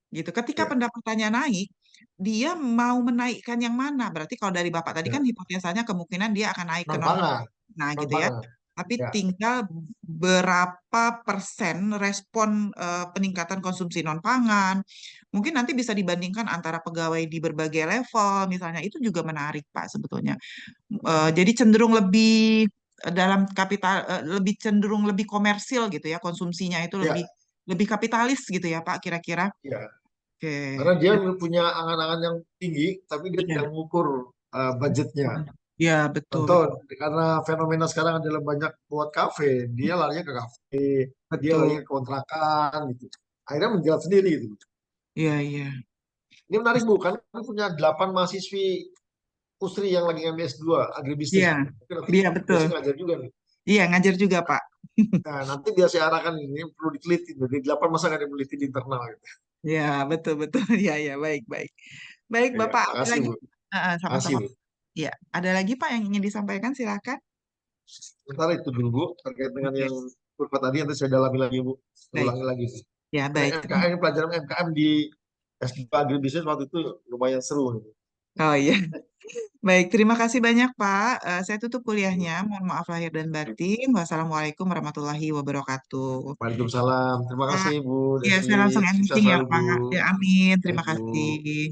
Gitu. Ketika ya. pendapatannya naik, dia mau menaikkan yang mana? Berarti kalau dari Bapak tadi kan Ya. hipotesanya kemungkinan dia akan naik ke Non non pangan, nah non gitu ya. pangan. Tapi Ya, tinggal berapa persen respon peningkatan konsumsi non pangan. Mungkin nanti bisa dibandingkan antara pegawai di berbagai level, misalnya itu juga menarik Pak sebetulnya. Jadi cenderung lebih dalam kapital, lebih cenderung lebih komersil gitu ya konsumsinya itu lebih ya, lebih kapitalis gitu ya Pak kira-kira. ya. Oke. Karena dia Ya, punya angan-angan yang tinggi, tapi dia tidak iya. mengukur budgetnya. Ya, betul, Contoh, betul. karena fenomena sekarang adalah banyak buat kafe, dia larinya ke kafe, dia larinya Betul. ke kontrakan gitu. Akhirnya menjelat sendiri gitu. Iya, iya. Ini menarik Bu, kan kami punya 8 mahasiswi Pusri yang lagi ngambil S2 agribisnis. Iya. Tapi nanti Iya, Bu betul. Desi ngajar juga nih. Iya, ngajar juga, Pak. Nah, nanti dia saya arahkan ini perlu diteliti. Jadi 8 masa nggak ada yang meneliti di internal gitu. Iya, betul, betul. Iya, iya, baik, baik. Baik, Ya, Bapak, ada makasih lagi? Bu. Makasih Sama-sama. Bu. Iya, ada lagi, Pak, yang ingin disampaikan? Silakan. Sementara itu dulu Bu, terkait dengan Oke, yang kurva tadi nanti saya dalami lagi Bu. Saya baik. ulangi lagi. Ya, Karena baik. MKM, pelajaran MKM di S2 agribisnis waktu itu lumayan seru gitu. Oh, iya. Baik, terima kasih banyak, Pak. Saya tutup kuliahnya. Mohon maaf lahir dan batin. Wassalamualaikum warahmatullahi wabarakatuh. Waalaikumsalam. Terima Pak, kasih Bu ya, Desi. saya langsung end Sukses meeting ya, selalu Bu. Pak. Ya, amin. Baik Terima Bu. kasih.